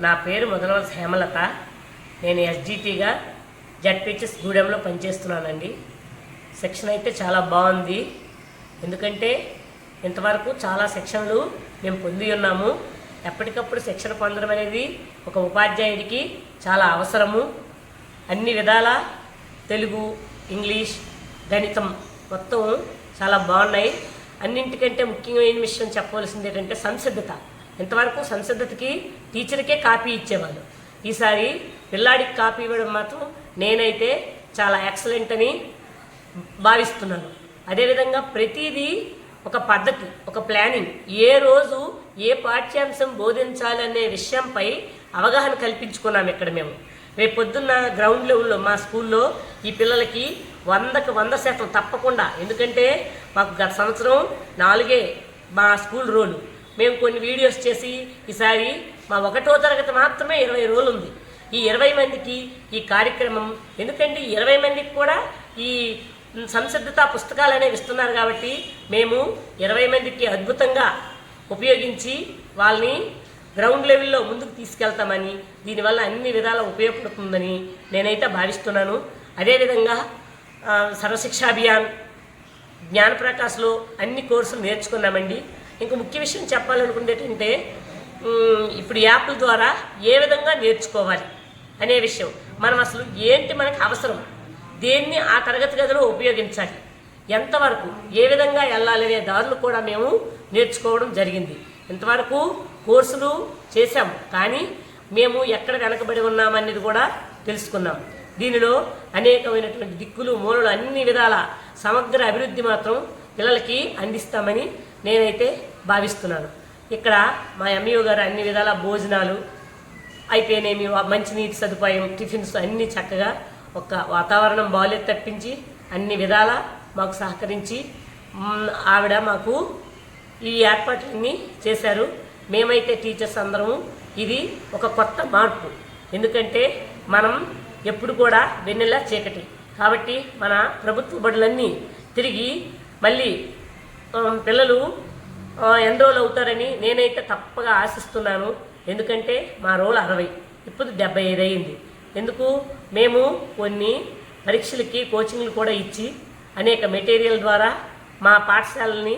నా పేరు మొదలవలసి హేమలత. నేను ఎస్జిటిగా జడ్పిహెచ్ఎస్ గూడెంలో పనిచేస్తున్నానండి. సెక్షన్ అయితే చాలా బాగుంది. ఎందుకంటే ఇంతవరకు చాలా సెక్షన్లు మేము పొంది ఉన్నాము. ఎప్పటికప్పుడు శిక్షణ పొందడం అనేది ఒక ఉపాధ్యాయుడికి చాలా అవసరము. అన్ని విధాల తెలుగు, ఇంగ్లీష్, గణితం మొత్తం చాలా బాగున్నాయి. అన్నింటికంటే ముఖ్యమైన విషయం చెప్పవలసింది ఏంటంటే సంసిద్ధత. ఇంతవరకు సంసిద్ధతకి టీచర్కే కాపీ ఇచ్చేవాళ్ళు. ఈసారి పిల్లాడికి కాపీ ఇవ్వడం మాత్రం నేనైతే చాలా ఎక్సలెంట్ అని భావిస్తున్నాను. అదేవిధంగా ప్రతిదీ ఒక పద్ధతి, ఒక ప్లానింగ్, ఏ రోజు ఏ పాఠ్యాంశం బోధించాలనే విషయంపై అవగాహన కల్పించుకున్నాం ఇక్కడ మేము. రేపు పొద్దున్న గ్రౌండ్ లెవెల్లో మా స్కూల్లో ఈ పిల్లలకి 100కి 100% తప్పకుండా. ఎందుకంటే మాకు గత సంవత్సరం 4 మా స్కూల్ రోలు. మేము కొన్ని వీడియోస్ చేసి ఈసారి మా 1వ తరగతి మాత్రమే 20 రోజులు ఉంది. ఈ 20 మందికి ఈ కార్యక్రమం, ఎందుకంటే 20 మందికి కూడా ఈ సంసిద్ధత పుస్తకాలు అనేవి ఇస్తున్నారు కాబట్టి మేము 20 మందికి అద్భుతంగా ఉపయోగించి వాళ్ళని గ్రౌండ్ లెవెల్లో ముందుకు తీసుకెళ్తామని, దీనివల్ల అన్ని విధాలా ఉపయోగపడుతుందని నేనైతే భావిస్తున్నాను. అదేవిధంగా సర్వశిక్షా అభియాన్, జ్ఞానప్రకాశ్లో అన్ని కోర్సులు నేర్చుకున్నామండి. ఇంక ముఖ్య విషయం చెప్పాలనుకుంటే ఏంటంటే ఇప్పుడు యాప్ల ద్వారా ఏ విధంగా నేర్చుకోవాలి అనే విషయం, మనం అసలు ఏంటి మనకు అవసరం, దేన్ని ఆ తరగతి గదిలో ఉపయోగించాలి, ఎంతవరకు ఏ విధంగా వెళ్ళాలనే దారులు కూడా మేము నేర్చుకోవడం జరిగింది. ఇంతవరకు కోర్సులు చేశాము, కానీ మేము ఎక్కడ వెనకబడి ఉన్నామనేది కూడా తెలుసుకున్నాం. దీనిలో అనేకమైనటువంటి దిక్కులు, మూలలు, అన్ని విధాల సమగ్ర అభివృద్ధి మాత్రం పిల్లలకి అందిస్తామని నేనైతే భావిస్తున్నాను. ఇక్కడ మా ఎంఈఓ గారు అన్ని విధాల భోజనాలు అయితేనేమి, మంచినీటి సదుపాయం, టిఫిన్స్ అన్నీ చక్కగా, ఒక వాతావరణం బాగాలేదు తప్పించి అన్ని విధాల మాకు సహకరించి ఆవిడ మాకు ఈ ఏర్పాట్లన్నీ చేశారు. మేమైతే టీచర్స్ అందరము ఇది ఒక కొత్త మార్పు. ఎందుకంటే మనం ఎప్పుడు కూడా వెన్నెల చీకటి కాబట్టి మన ప్రభుత్వ బడులన్నీ తిరిగి మళ్ళీ పిల్లలు ఎన్రోల్ అవుతారని నేనైతే తప్పగా ఆశిస్తున్నాను. ఎందుకంటే మా రోల్ 60, ఇప్పుడు 75 అయింది. ఎందుకు మేము కొన్ని పరీక్షలకి కోచింగ్లు కూడా ఇచ్చి అనేక మెటీరియల్ ద్వారా మా పాఠశాలని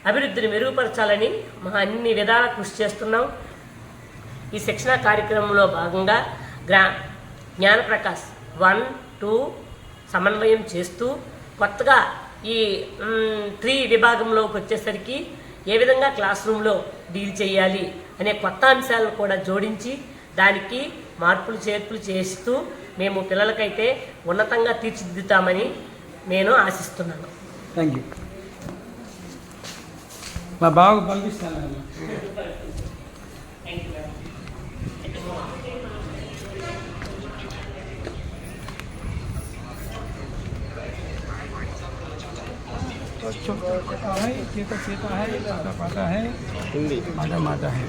అభివృద్ధిని మెరుగుపరచాలని మా అన్ని విధాల కృషి చేస్తున్నాం. ఈ శిక్షణ కార్యక్రమంలో భాగంగా జ్ఞానప్రకాశ్ 1, 2 సమన్వయం చేస్తూ కొత్తగా ఈ 3 విభాగంలోకి వచ్చేసరికి ఏ విధంగా క్లాస్ రూమ్లో డీల్ చేయాలి అనే కొత్త అంశాలను కూడా జోడించి దానికి మార్పులు చేర్పులు చేస్తూ మేము పిల్లలకైతే ఉన్నతంగా తీర్చిదిద్దుతామని నేను ఆశిస్తున్నాను. Thank you. మా బాబు పంపిస్తాను. है, पाता है, हिंदी माता है।